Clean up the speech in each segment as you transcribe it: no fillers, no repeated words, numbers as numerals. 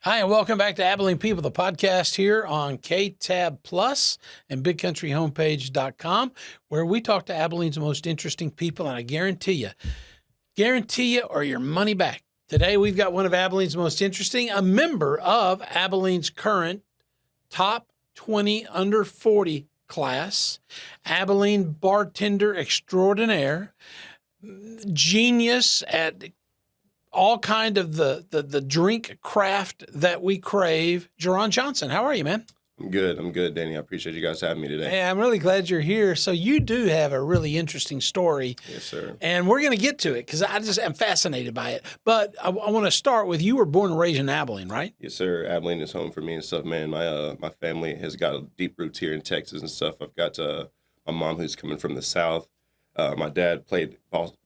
Hi, and welcome back to Abilene People, the podcast here on KTAB Plus and BigCountryHomepage.com, where we talk to Abilene's most interesting people, and I guarantee you, or your money back. Today, we've got one of Abilene's most interesting, a member of Abilene's current top 20 under 40 class, Abilene bartender extraordinaire, genius at all kind of the drink craft that we crave. Jerron Johnson, how are you, man? I'm good, Danny. I appreciate you guys having me today. Hey, I'm really glad you're here. So you do have a really interesting story. Yes, sir. And we're going to get to it because I just am fascinated by it. But I want to start with, you were born and raised in Abilene, right? Yes, sir. Abilene is home for me and stuff, man. My family has got deep roots here in Texas and stuff. I've got my mom who's coming from the South. My dad played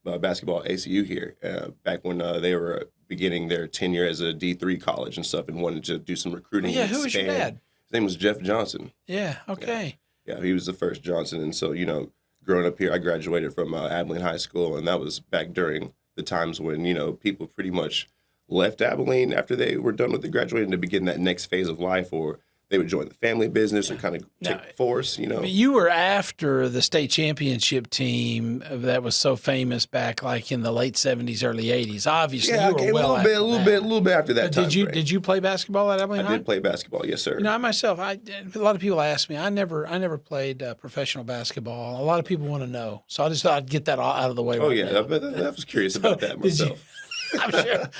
basketball at ACU here back when they were beginning their tenure as a D3 college and stuff and wanted to do some recruiting. Yeah, who was your dad? His name was Jeff Johnson. Yeah, okay. Yeah, he was the first Johnson. And so, growing up here, I graduated from Abilene High School, and that was back during the times when, people pretty much left Abilene after they were done with the graduating to begin that next phase of life, or they would join the family business or kind of take force, You were after the state championship team that was so famous back like in the late 70s, early 80s. Obviously, yeah, you were okay, well a little bit after that time. Did you play basketball at Abilene High? I did play basketball, yes, sir. I myself, a lot of people ask me. I never played professional basketball. A lot of people want to know, so I just thought I'd get that all out of the way. Oh yeah, I was curious about that myself.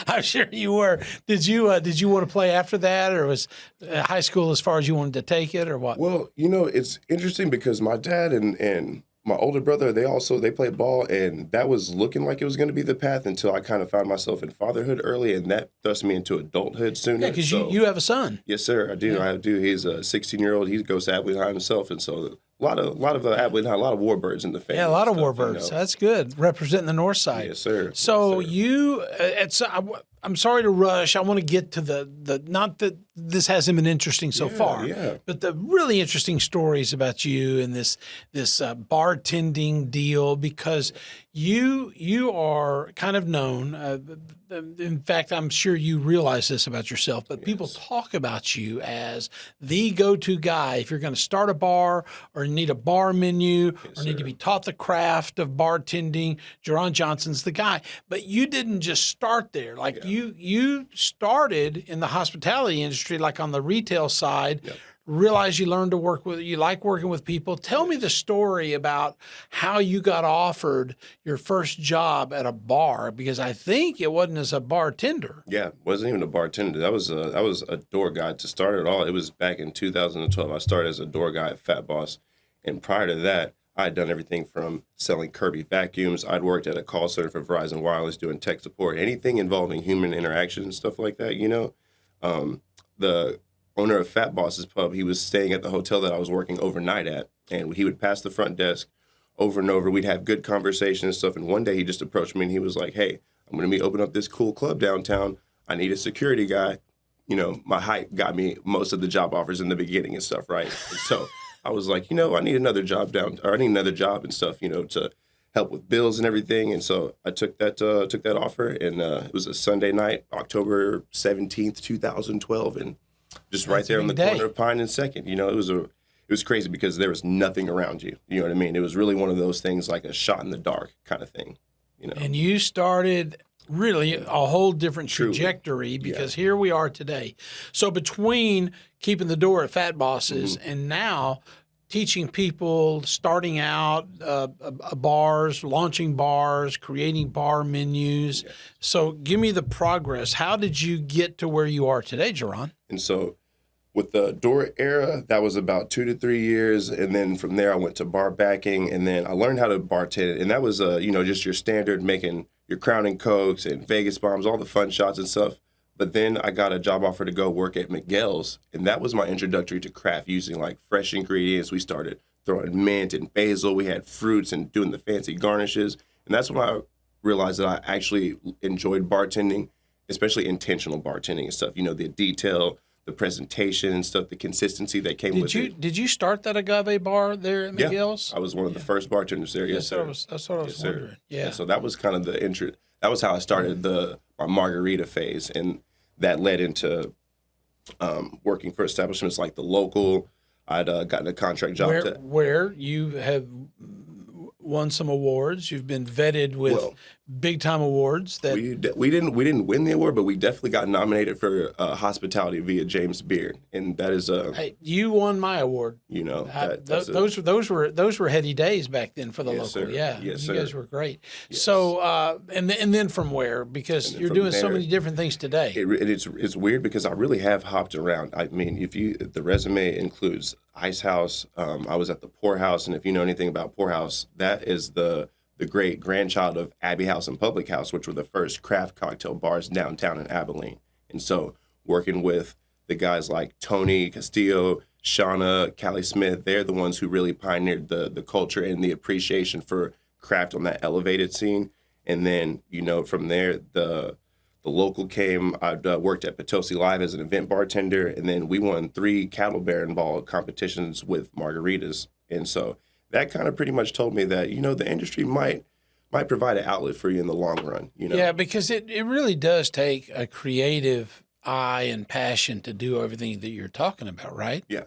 I'm sure you were. Did you want to play after that, or was high school as far as you wanted to take it, or what? Well, it's interesting because my dad and my older brother, they played ball, and that was looking like it was going to be the path until I kind of found myself in fatherhood early, and that thrust me into adulthood sooner. Yeah, because you have a son. Yes, sir, I do. Yeah. I do. He's a 16-year-old. He goes to Abilene High himself, and so a lot of Abilene High, a lot of warbirds in the family. Yeah, a lot of warbirds. That's good. Representing the north side. Yes, sir. So yes, sir. I'm sorry to rush. I want to get to the not that this hasn't been interesting so far, but the really interesting stories about you and this bartending deal, because you are kind of known. In fact, I'm sure you realize this about yourself, but people talk about you as the go-to guy if you're going to start a bar or need a bar menu or need to be taught the craft of bartending. Jerron Johnson's the guy. But you didn't just start there. Like you started in the hospitality industry, like on the retail side. Yep. Realize you learned to you like working with people. Tell me the story about how you got offered your first job at a bar, because I think it wasn't as a bartender. Yeah, it wasn't even a bartender. That was a door guy to start it all. It was back in 2012. I started as a door guy at Fat Boss, and prior to that, I had done everything from selling Kirby vacuums. I'd worked at a call center for Verizon Wireless doing tech support, anything involving human interaction and stuff like that. The owner of Fat Boss's Pub, he was staying at the hotel that I was working overnight at, and he would pass the front desk over and over. We'd have good conversations and stuff, and one day he just approached me and he was like, "Hey, I'm going to be opening up this cool club downtown. I need a security guy." My height got me most of the job offers in the beginning and stuff, right? And so I was like, I need another job I need another job and stuff, to help with bills and everything. And so I took that offer, and it was a Sunday night, October 17th, 2012, and just right there on the corner of Pine and Second. It was crazy because there was nothing around you. You know what I mean? It was really one of those things, like a shot in the dark kind of thing. And you started really a whole different trajectory, because here we are today. So between keeping the door at Fat Boss's and now teaching people, starting out bars, launching bars, creating bar menus. Yes. So give me the progress. How did you get to where you are today, Jerron? And so with the door era, that was about 2 to 3 years. And then from there, I went to bar backing, and then I learned how to bartend. And that was, just your standard, making your Crown and Cokes and Vegas bombs, all the fun shots and stuff. But then I got a job offer to go work at Miguel's, and that was my introductory to craft, using like fresh ingredients. We started throwing mint and basil. We had fruits and doing the fancy garnishes. And that's when I realized that I actually enjoyed bartending, especially intentional bartending and stuff. The detail, the presentation and stuff, the consistency that came with it. Did you start that agave bar there at Miguel's? I was one of the first bartenders there. Yes, sir. That's what I was wondering. Yeah. So that was kind of the intro. That was how I started my margarita phase, and that led into working for establishments like the Local. I'd gotten a contract job. Where you have won some awards. You've been vetted with big time awards. That we didn't win the award, but we definitely got nominated for hospitality via James Beard, and that is hey, you won my award. You know, those were heady days back then for the Local. Sir. Yeah, yes, you sir. guys were great. Yes. So and then from where? Because you're doing so many different things today. It's weird because I really have hopped around. I mean, the resume includes Ice House. I was at the Pour House, and if you know anything about Pour House, that is the great grandchild of Abbey House and Public House, which were the first craft cocktail bars downtown in Abilene. And so working with the guys like Tony Castillo, Shauna, Callie Smith, they're the ones who really pioneered the culture and the appreciation for craft on that elevated scene. And then, from there, the Local came. I worked at Potosi Live as an event bartender, and then we won 3 Cattle Baron Ball competitions with margaritas. And so that kind of pretty much told me that, the industry might provide an outlet for you in the long run. Yeah, because it really does take a creative eye and passion to do everything that you're talking about, right? Yeah.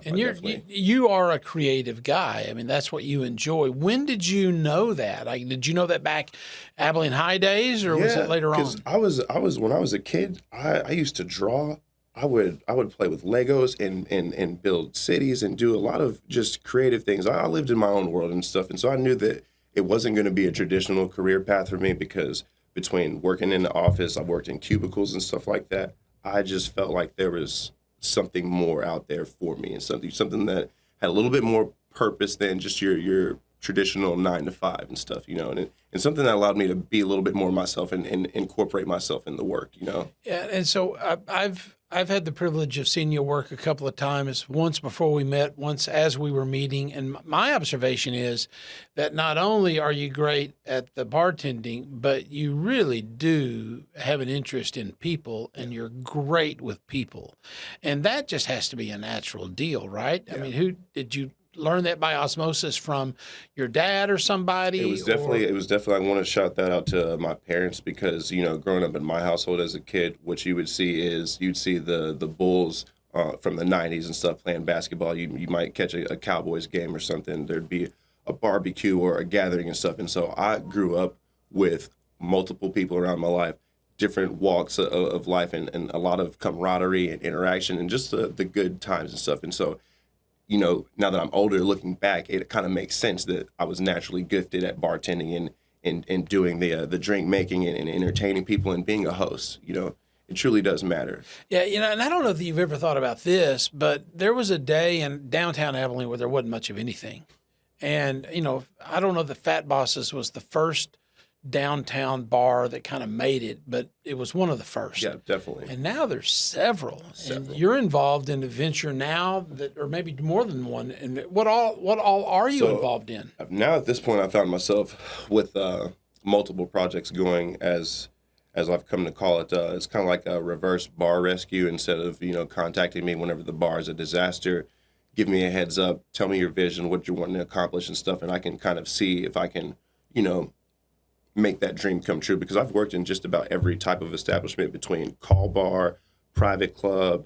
And you are a creative guy. I mean, that's what you enjoy. When did you know that? Like, did you know that back Abilene High days, or was that later on? I was when I was a kid, I used to draw. I would play with Legos and build cities and do a lot of just creative things. I lived in my own world and stuff, and so I knew that it wasn't going to be a traditional career path for me, because between working in the office, I worked in cubicles and stuff like that. I just felt like there was something more out there for me, and something that had a little bit more purpose than just your traditional 9 to 5 and stuff, and something that allowed me to be a little bit more myself and incorporate myself in the work, Yeah, and so I've had the privilege of seeing you work a couple of times, once before we met, once as we were meeting. And my observation is that not only are you great at the bartending, but you really do have an interest in people, and you're great with people. And that just has to be a natural deal, right? Yeah. I mean, who did you learn that by osmosis from your dad or somebody? It was definitely, I want to shout that out to my parents, because, growing up in my household as a kid, what you would see is you'd see the Bulls from the 90s and stuff playing basketball. You might catch a Cowboys game or something. There'd be a barbecue or a gathering and stuff. And so I grew up with multiple people around my life, different walks of life, and a lot of camaraderie and interaction and just the good times and stuff. And so, now that I'm older, looking back, it kind of makes sense that I was naturally gifted at bartending and doing the drink making and entertaining people and being a host. It truly does matter. Yeah, and I don't know if you've ever thought about this, but there was a day in downtown Abilene where there wasn't much of anything. And, I don't know that Fat Bosses was the first downtown bar that kind of made it, but it was one of the first. Yeah, definitely. And now there's several. And you're involved in a venture now that, or maybe more than one. And what all are you involved in? Now at this point, I found myself with multiple projects going, as I've come to call it. It's kind of like a reverse bar rescue. Instead of contacting me whenever the bar is a disaster, give me a heads up, tell me your vision, what you're wanting to accomplish and stuff, and I can kind of see if I can make that dream come true, because I've worked in just about every type of establishment, between call bar, private club,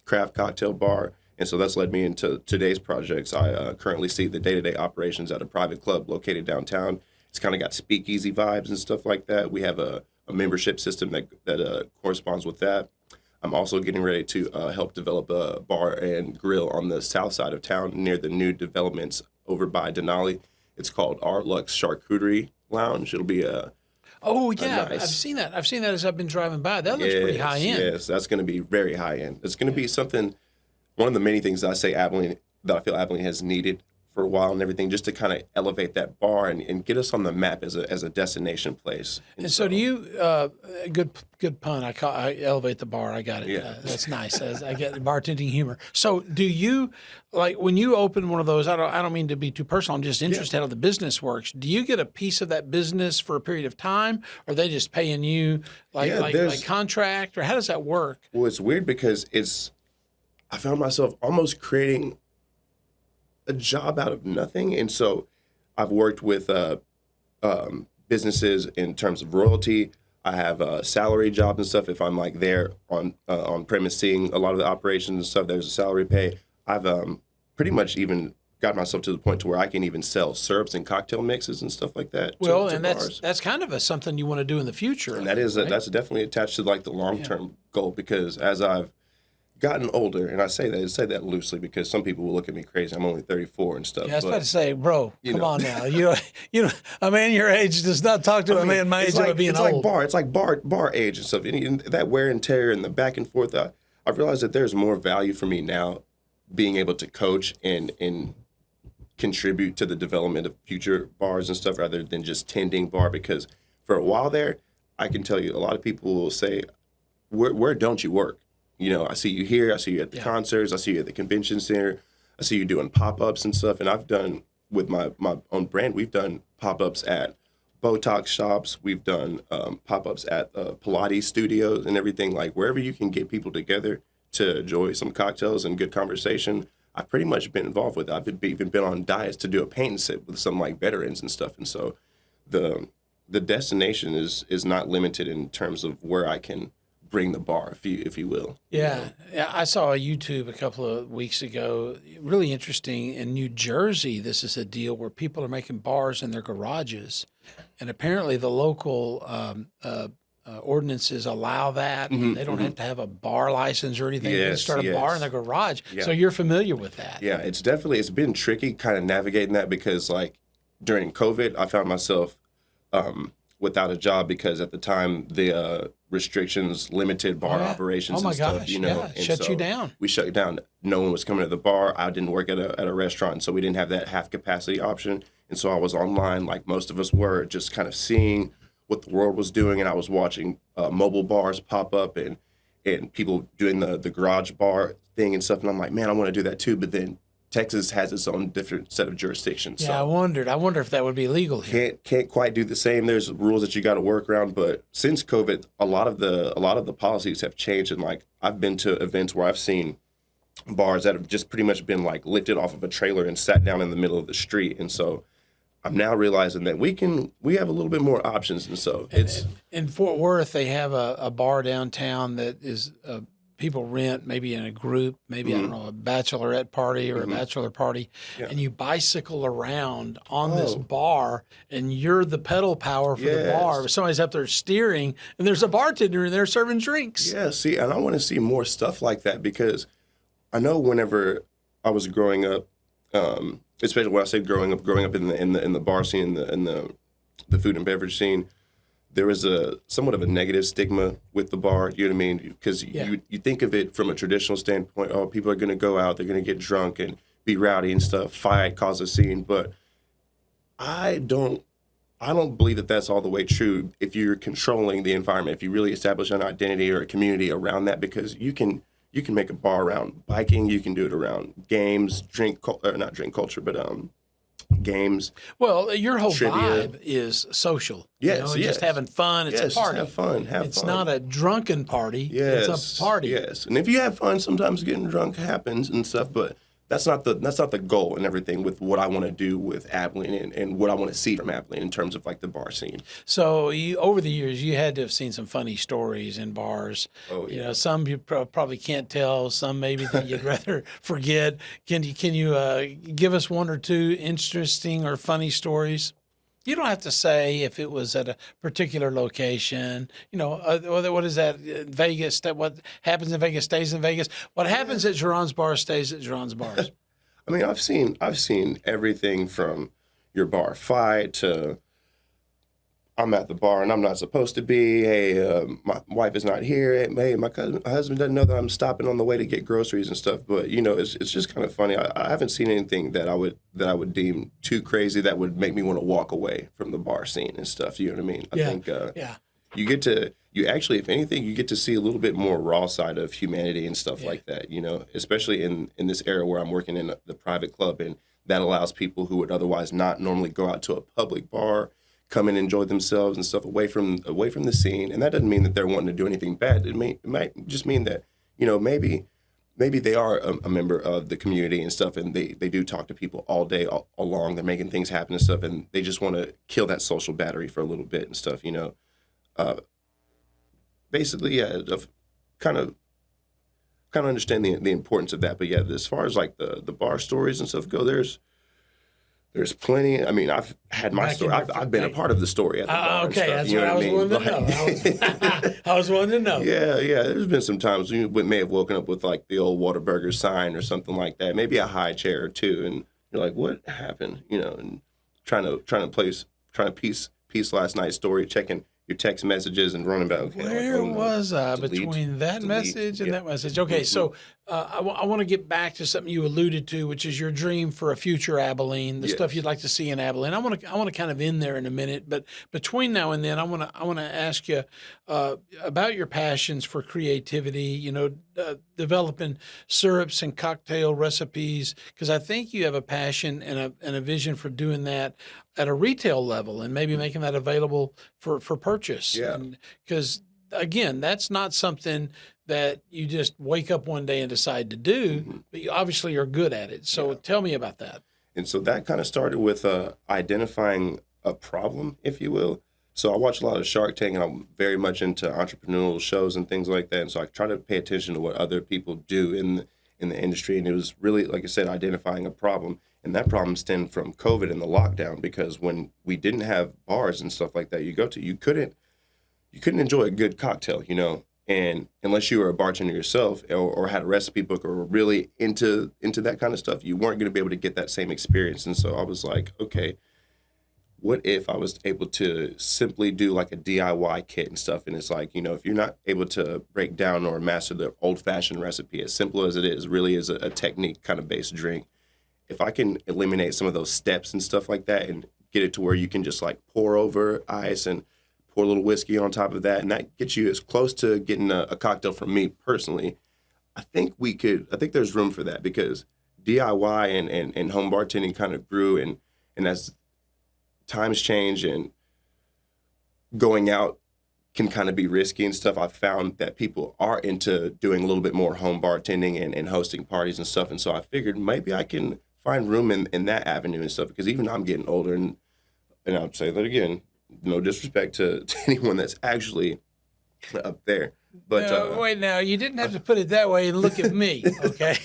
craft cocktail bar. And so that's led me into today's projects. I currently see the day-to-day operations at a private club located downtown. It's kind of got speakeasy vibes and stuff like that. We have a membership system that corresponds with that. I'm also getting ready to help develop a bar and grill on the south side of town near the new developments over by Denali. It's called Our Lux Charcuterie Lounge. It'll be nice. I've seen that. I've seen that as I've been driving by. That looks pretty high end. Yes, that's going to be very high end. It's going to be something. One of the many things that I feel Abilene has needed for a while and everything, just to kind of elevate that bar and get us on the map as a destination place. And so do you? Good pun. I elevate the bar. I got it. Yeah. That's nice. I get the bartending humor. So do you, like when you open one of those? I don't mean to be too personal. I'm just interested how the business works. Do you get a piece of that business for a period of time, or are they just paying you like contract, or how does that work? Well, it's weird because I found myself almost creating a job out of nothing. And so I've worked with businesses in terms of royalty. I have salary jobs and stuff. If I'm like there on premise seeing a lot of the operations and stuff, there's a salary pay. I've pretty much even got myself to the point to where I can even sell syrups and cocktail mixes and stuff like that. Well, to and bars. that's kind of something you want to do in the future. And right? that's definitely attached to like the long term goal, because as I've gotten older, and I say that loosely because some people will look at me crazy. I'm only 34 and stuff. Yeah, I was but, about to say, bro, come know. on now. You know, a man your age does not talk to a man my age about being old. It's like bar age and stuff. And that wear and tear and the back and forth. I realized that there's more value for me now being able to coach and contribute to the development of future bars and stuff rather than just tending bar, because for a while there, I can tell you a lot of people will say, where don't you work? You know, I see you here, I see you at the concerts, I see you at the convention center, I see you doing pop-ups and stuff. And I've done, with my own brand, we've done pop-ups at Botox shops, we've done pop-ups at Pilates studios and everything. Like wherever you can get people together to enjoy some cocktails and good conversation, I've pretty much been involved with it. I've even been on diets to do a paint and sit with some like veterans and stuff. And so the destination is not limited in terms of where I can bring the bar, if you will. Yeah. Yeah, I saw a YouTube a couple of weeks ago, really interesting. In New Jersey, this is a deal where people are making bars in their garages, and apparently the local ordinances allow that. They don't have to have a bar license or anything. They can start a bar in their garage. Yeah. So you're familiar with that. Yeah, it's been tricky kind of navigating that, because like during COVID, I found myself without a job because at the time the restrictions limited bar operations and stuff. Gosh, you know, and shut you down. We shut it down. No one was coming to the bar. I didn't work at a restaurant, so we didn't have that half capacity option. And so I was online, like most of us were, just kind of seeing what the world was doing, and I was watching mobile bars pop up and people doing the garage bar thing and stuff. And I'm like, man, I want to do that too. But then Texas has its own different set of jurisdictions. Yeah, so I wonder if that would be legal here. Can't quite do the same. There's rules that you got to work around. But since COVID, a lot of the policies have changed. And like I've been to events where I've seen bars that have just pretty much been like lifted off of a trailer and sat down in the middle of the street. And so I'm now realizing that we have a little bit more options. And so it's in Fort Worth, they have a bar downtown that is people rent, maybe in a group, maybe, I don't know, a bachelorette party or a bachelor party, and you bicycle around on this bar, and you're the pedal power for the bar. Somebody's up there steering, and there's a bartender in there serving drinks. Yeah, see, and I want to see more stuff like that, because I know whenever I was growing up, especially when I say growing up in the bar scene, in the food and beverage scene, there was somewhat of a negative stigma with the bar, you know what I mean? Because you think of it from a traditional standpoint, oh, people are going to go out, they're going to get drunk and be rowdy and stuff, fight, cause a scene. But I don't believe that that's all the way true if you're controlling the environment, if you really establish an identity or a community around that, because you can make a bar around biking, you can do it around games, not drink culture, but games. Well, your whole trivia. vibe is social. Yes, just having fun. It's a party. Have fun. It's not a drunken party. It's a party. Yes, and if you have fun, sometimes getting drunk happens and stuff, but that's not the goal and everything with what I want to do with Abilene and what I want to see from Abilene in terms of like the bar scene. So over the years, you had to have seen some funny stories in bars. Oh, yeah. You know, some you probably can't tell, some maybe that you'd rather forget. Can you give us one or two interesting or funny stories? You don't have to say if it was at a particular location. You know, what is that? Vegas. What happens in Vegas stays in Vegas. What happens at Jerron's bar stays at Jerron's bars. I mean, I've seen everything from your bar fight to I'm at the bar and I'm not supposed to be. Hey, my wife is not here. Hey, my husband doesn't know that I'm stopping on the way to get groceries and stuff. But you know, it's just kind of funny. I haven't seen anything that I would deem too crazy that would make me want to walk away from the bar scene and stuff. You know what I mean? I think you actually, if anything, you get to see a little bit more raw side of humanity and stuff like that. You know, especially in this era where I'm working in the private club, and that allows people who would otherwise not normally go out to a public bar come and enjoy themselves and stuff away from the scene. And that doesn't mean that they're wanting to do anything bad. It might just mean that, you know, maybe they are a member of the community and stuff, and they do talk to people all day along. They're making things happen and stuff, and they just want to kill that social battery for a little bit and stuff, you know. basically, yeah, kind of understand the importance of that. But yeah, as far as like the bar stories and stuff go, there's plenty. I mean, I've had my story. I've been a part of the story at the bar. Okay, and stuff, that's you know what I was wanting to know. I was wanting to know. Yeah. There's been some times you may have woken up with like the old Whataburger sign or something like that. Maybe a high chair or two, and you're like, "What happened?" You know, and trying to piece last night's story, checking your text messages and running back. Okay, Where was I between that message and that message? Okay, so I want to get back to something you alluded to, which is your dream for a future Abilene, the stuff you'd like to see in Abilene. I want to kind of end there in a minute, but between now and then, I want to ask you about your passions for creativity. You know, developing syrups and cocktail recipes, because I think you have a passion and a vision for doing that at a retail level and maybe making that available for purchase. Yeah. Because again, that's not something that you just wake up one day and decide to do, but you obviously are good at it. So tell me about that. And so that kind of started with identifying a problem, if you will. So I watch a lot of Shark Tank, and I'm very much into entrepreneurial shows and things like that. And so I try to pay attention to what other people do in the industry. And it was really, like I said, identifying a problem. And that problem stemmed from COVID and the lockdown, because when we didn't have bars and stuff like that you couldn't enjoy a good cocktail, you know. And unless you were a bartender yourself or had a recipe book or were really into that kind of stuff, you weren't going to be able to get that same experience. And so I was like, okay, what if I was able to simply do like a DIY kit and stuff? And it's like, you know, if you're not able to break down or master the old-fashioned recipe, as simple as it is, really is a technique kind of based drink. If I can eliminate some of those steps and stuff like that and get it to where you can just like pour over ice and pour a little whiskey on top of that, and that gets you as close to getting a cocktail from me personally, I think there's room for that, because DIY and home bartending kind of grew, and as times change and going out can kind of be risky and stuff, I've found that people are into doing a little bit more home bartending and hosting parties and stuff. And so I figured maybe I can find room in that avenue and stuff, because even I'm getting older, and I'll say that again, no disrespect to anyone that's actually up there. But wait, now you didn't have to put it that way and look at me, okay?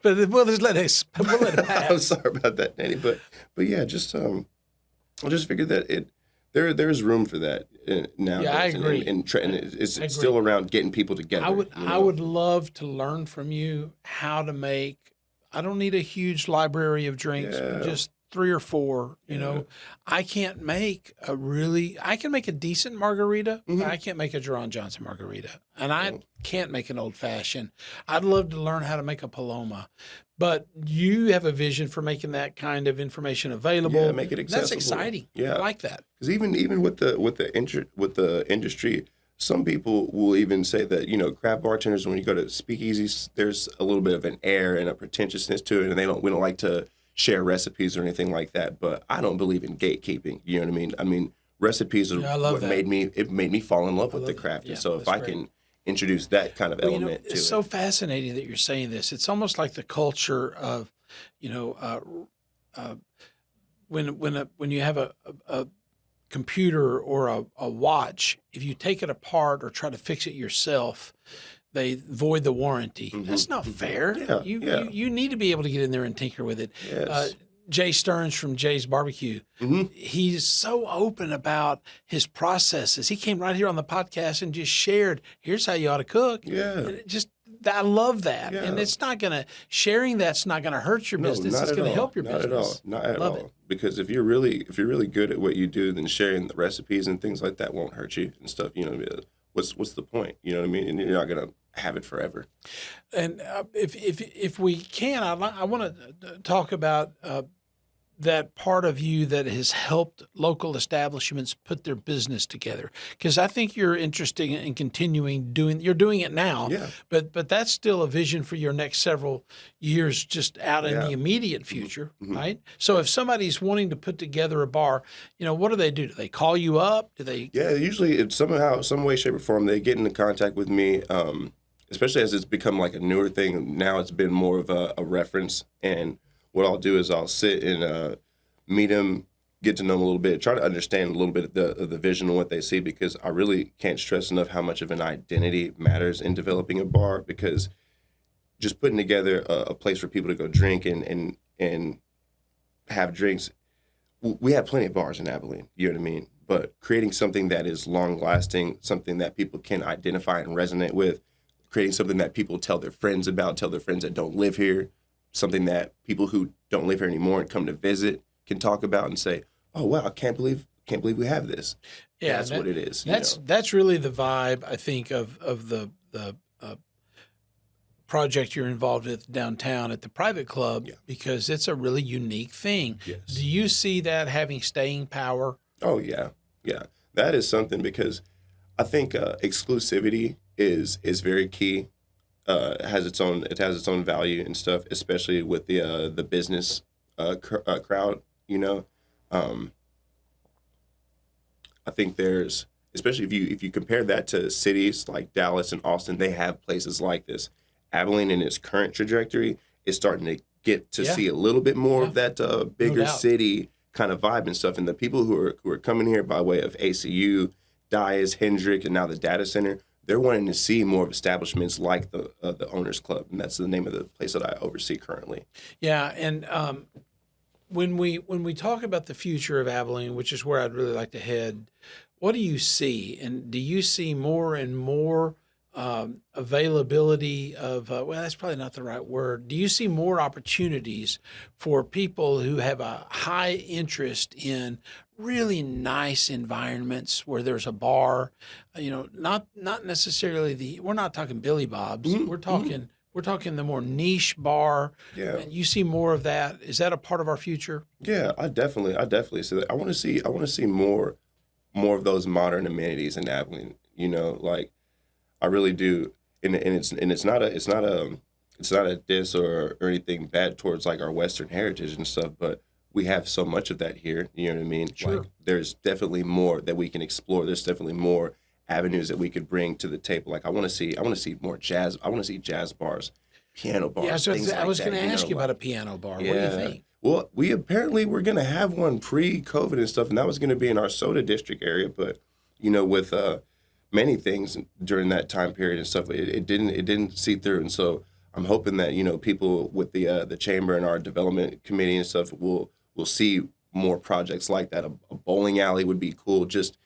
But we'll let it pass. I'm sorry about that, Danny. But yeah, I just figured that there's room for that now. Yeah, I agree. And it's still around getting people together. I would love to learn from you how to make. I don't need a huge library of drinks, just 3 or 4. You know, I can make a decent margarita. But I can't make a Jerron Johnson margarita, and I can't make an old fashioned. I'd love to learn how to make a Paloma, but you have a vision for making that kind of information available. Yeah, make it accessible. That's exciting. Yeah, I like that. Because even with the industry, some people will even say that, you know, craft bartenders, when you go to speakeasies, there's a little bit of an air and a pretentiousness to it, and we don't like to share recipes or anything like that. But I don't believe in gatekeeping. You know what I mean? I mean, recipes are what made me fall in love with the craft. And so if I can introduce that kind of element to it. It's so fascinating that you're saying this. It's almost like the culture of, you know, when you have a computer or a watch, if you take it apart or try to fix it yourself, they void the warranty. That's not fair. You need to be able to get in there and tinker with it. Yes. Jay Stearns from Jay's Barbecue, he's so open about his processes. He came right here on the podcast and just shared, here's how you ought to cook. Yeah. I love that. Yeah. And it's not going to, sharing that's not going to hurt your business. It's going to help your business. Not at all. Because if you're really good at what you do, then sharing the recipes and things like that won't hurt you and stuff. You know, what's the point? You know what I mean? And you're not going to have it forever. And if we can, I want to talk about that part of you that has helped local establishments put their business together. Because I think you're interested in continuing you're doing it now, but that's still a vision for your next several years just out in the immediate future, right? So if somebody's wanting to put together a bar, you know, what do? Do they call you up? Do they? Yeah, usually it's somehow, some way, shape, or form, they get into contact with me, especially as it's become like a newer thing. Now it's been more of a reference, and what I'll do is I'll sit and meet them, get to know them a little bit, try to understand a little bit of the vision and what they see, because I really can't stress enough how much of an identity matters in developing a bar, because just putting together a place for people to go drink and have drinks. We have plenty of bars in Abilene, you know what I mean? But creating something that is long lasting, something that people can identify and resonate with, creating something that people tell their friends about, tell their friends that don't live here, something that people who don't live here anymore and come to visit can talk about and say, "Oh wow, I can't believe we have this." Yeah, that's what it is. That's really the vibe, I think, of the project you're involved with downtown at the private club, because it's a really unique thing. Yes. Do you see that having staying power? Oh yeah, yeah. That is something, because I think exclusivity is very key. It has its own value and stuff, especially with the business crowd. I think there's, especially if you compare that to cities like Dallas and Austin, they have places like this. Abilene, in its current trajectory, is starting to get to see a little bit more of that bigger city kind of vibe and stuff. And the people who are coming here by way of ACU, Dyes, Hendrick, and now the data center, they're wanting to see more of establishments like the Owners Club, and that's the name of the place that I oversee currently. Yeah, and when we talk about the future of Abilene, which is where I'd really like to head, what do you see? And do you see more and more availability of, well, that's probably not the right word. Do you see more opportunities for people who have a high interest in really nice environments where there's a bar, not necessarily we're not talking Billy Bob's. Mm-hmm. We're talking the more niche bar. Yeah. And you see more of that. Is that a part of our future? Yeah, I definitely see that. I want to see more of those modern amenities in Abilene. Like, I really do, and it's not a diss or anything bad towards like our Western heritage and stuff, but we have so much of that here. You know what I mean? Sure. Like, there's definitely more that we can explore. There's definitely more avenues that we could bring to the table. Like, I want to see more jazz. I want to see jazz bars, piano bars. Yeah, so I was going to ask you about a piano bar. What do you think? Well, we apparently were going to have one pre-COVID and stuff, and that was going to be in our Soda District area, but with many things during that time period and stuff, it didn't see through. And so I'm hoping that people with the chamber and our development committee and stuff will see more projects like that. A bowling alley would be cool. Just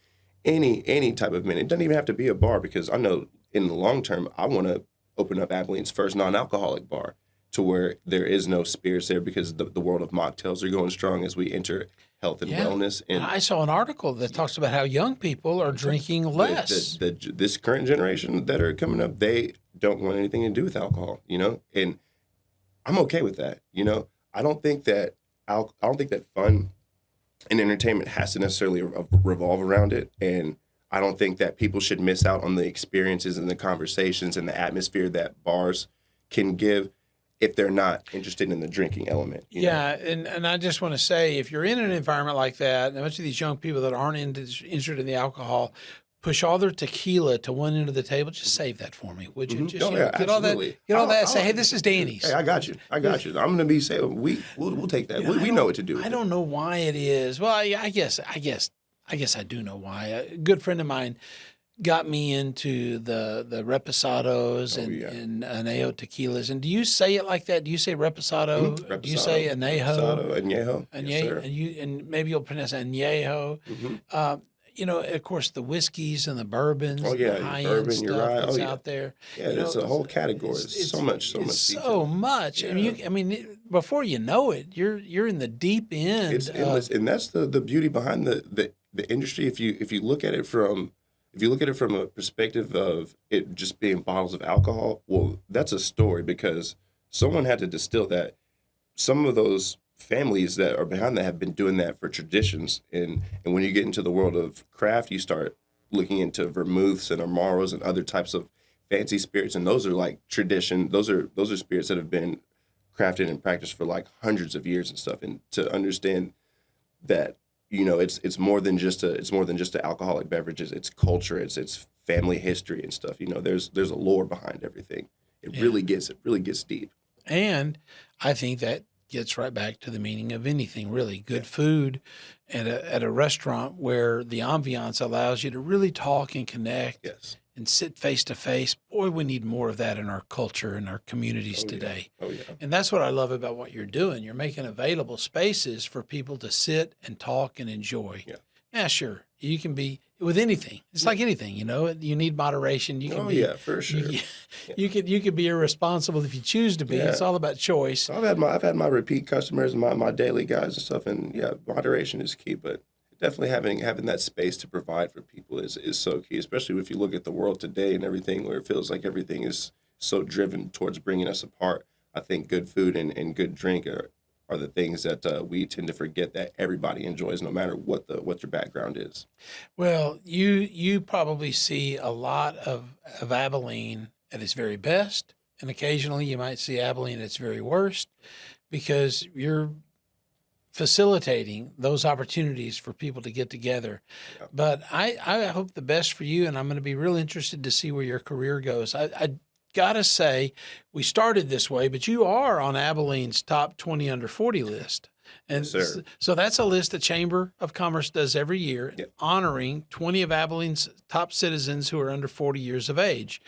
any type of minute. It doesn't even have to be a bar, because I know in the long term I want to open up Abilene's first non-alcoholic bar, to where there is no spirits there, because the world of mocktails are going strong as we enter health and wellness. And I saw an article that talks about how young people are drinking less. This current generation that are coming up, they don't want anything to do with alcohol, and I'm okay with that. I don't think that fun and entertainment has to necessarily revolve around it, and I don't think that people should miss out on the experiences and the conversations and the atmosphere that bars can give if they're not interested in the drinking element. Yeah, and I just want to say, if you're in an environment like that, and a bunch of these young people that aren't interested in the alcohol push all their tequila to one end of the table, just save that for me, would you? Just get all that. Say, hey, this is Danny's. Hey, I got you. I'm going to be saying we'll take that. We know what to do. I don't know why it is. Well, I guess I do know why. A good friend of mine got me into the reposados and añejo tequilas. And do you say it like that? Do you say reposado? Reposado, do you say añejo? Reposado, añejo. Yes, sir. And maybe you'll pronounce añejo. Mm-hmm. Of course, the whiskeys and the bourbons, the high-end stuff that's out there. Yeah, there's a whole category. It's so much. So much. Yeah. I mean, before you know it, you're in the deep end. It's endless, and that's the beauty behind the industry. If you look at it from a perspective of it just being bottles of alcohol, well, that's a story, because someone had to distill that. Some of those families that are behind that have been doing that for traditions. And when you get into the world of craft, you start looking into vermouths and amaros and other types of fancy spirits. And those are like tradition. Those are spirits that have been crafted and practiced for like hundreds of years and stuff. And to understand that, it's more than just a alcoholic beverages. It's culture. It's family history and stuff. There's a lore behind everything. It really gets deep. And I think that gets right back to the meaning of anything, really. Good food at a restaurant where the ambiance allows you to really talk and connect and sit face to face. Boy, we need more of that in our culture and our communities today. Yeah. Oh, yeah. And that's what I love about what you're doing. You're making available spaces for people to sit and talk and enjoy. Yeah, sure. You can be with anything. It's like anything, you know. You need moderation. You can for sure. You could be irresponsible if you choose to be. It's all about choice. So I've had my repeat customers, my daily guys and stuff, and moderation is key. But definitely having that space to provide for people is so key, especially if you look at the world today and everything, where it feels like everything is so driven towards bringing us apart. I think good food and good drink are the things that we tend to forget that everybody enjoys, no matter what your background is. Well, you probably see a lot of Abilene at its very best, and occasionally you might see Abilene at its very worst, because you're facilitating those opportunities for people to get together. Yeah. But I hope the best for you, and I'm going to be real interested to see where your career goes. I gotta say, we started this way, but you are on Abilene's top 20 under 40 list. And so that's a list the Chamber of Commerce does every year, honoring 20 of Abilene's top citizens who are under 40 years of age.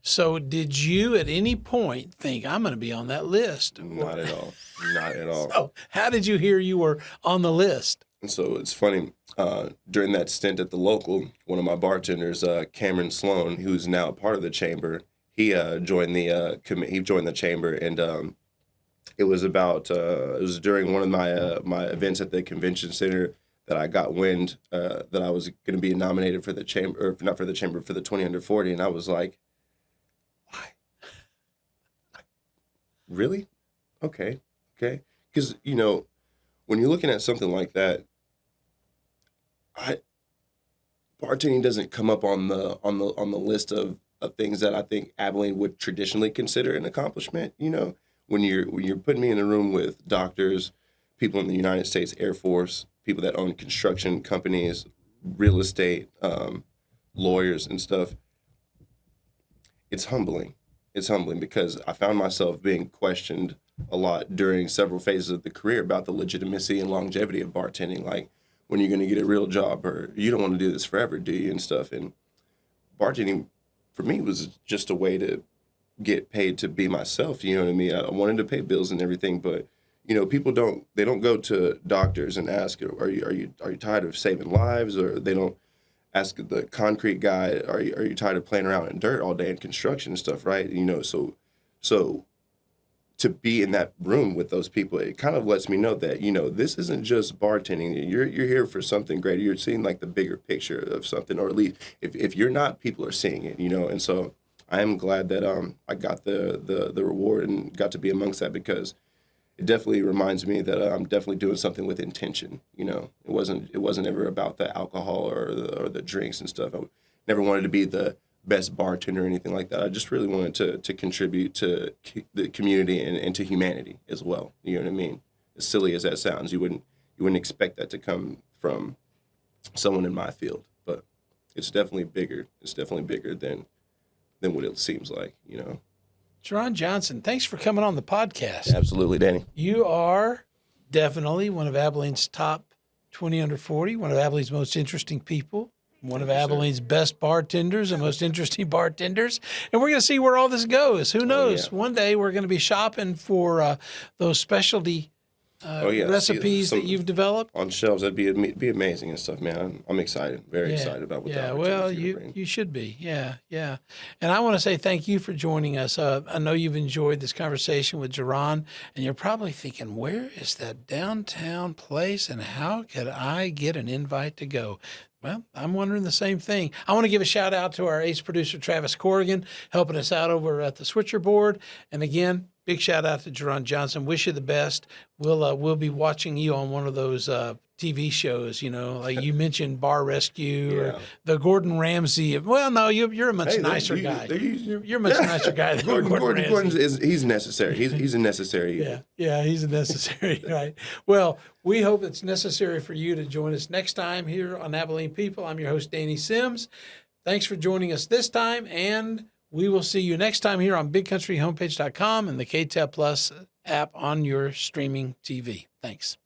So did you at any point think, I'm going to be on that list? Not at all. Not at all. So how did you hear you were on the list? And so it's funny, during that stint at the local, one of my bartenders, Cameron Sloan, who's now a part of the Chamber, he joined the Chamber, and it was during one of my events at the convention center that I got wind that I was going to be nominated for the Chamber, or not for the Chamber, for the 20 under 40, and I was like, why? Really? Okay, because when you're looking at something like that, bartending doesn't come up on the list of things that I think Abilene would traditionally consider an accomplishment. When you're putting me in a room with doctors, people in the United States Air Force, people that own construction companies, real estate, lawyers and stuff, it's humbling. It's humbling because I found myself being questioned a lot during several phases of the career about the legitimacy and longevity of bartending. Like, when you're going to get a real job, or you don't want to do this forever, do you, and stuff. And bartending, for me, was just a way to get paid to be myself. You know what I mean? I wanted to pay bills and everything, but people don't go to doctors and ask, are you tired of saving lives? Or they don't ask the concrete guy, are you tired of playing around in dirt all day in construction and stuff, right? So to be in that room with those people, it kind of lets me know that, this isn't just bartending. You're here for something greater. You're seeing like the bigger picture of something, or at least if you're not, people are seeing it, and so I am glad that I got the reward and got to be amongst that, because it definitely reminds me that I'm definitely doing something with intention. It wasn't ever about the alcohol or the drinks and stuff. I never wanted to be the best bartender or anything like that. I just really wanted to contribute to the community and to humanity as well. You know what I mean? As silly as that sounds, you wouldn't expect that to come from someone in my field, but it's definitely bigger. It's definitely bigger than what it seems like, Jerron Johnson, thanks for coming on the podcast. Absolutely, Danny. You are definitely one of Abilene's top 20 under 40, one of Abilene's most interesting people, one of Abilene's best bartenders and most interesting bartenders. And we're going to see where all this goes. Who knows? One day we're going to be shopping for those specialty recipes that you've developed on shelves. That'd be amazing and stuff, man. I'm excited, very excited about what that opportunity will bring. You should be, yeah. And I want to say thank you for joining us. I know you've enjoyed this conversation with Jerron, and you're probably thinking, where is that downtown place, and how could I get an invite to go? Well, I'm wondering the same thing. I want to give a shout out to our ace producer, Travis Corrigan, helping us out over at the switcher board. And again, big shout out to Jerron Johnson. Wish you the best. We'll be watching you on one of those TV shows, like you mentioned Bar Rescue or the Gordon Ramsay. Well, no, you're a much nicer guy. You're a much nicer guy than Gordon Ramsay. He's necessary. He's a necessary. Yeah, he's a necessary, right? Well, we hope it's necessary for you to join us next time here on Abilene People. I'm your host, Danny Sims. Thanks for joining us this time, and we will see you next time here on BigCountryHomepage.com and the KTEL Plus app on your streaming TV. Thanks.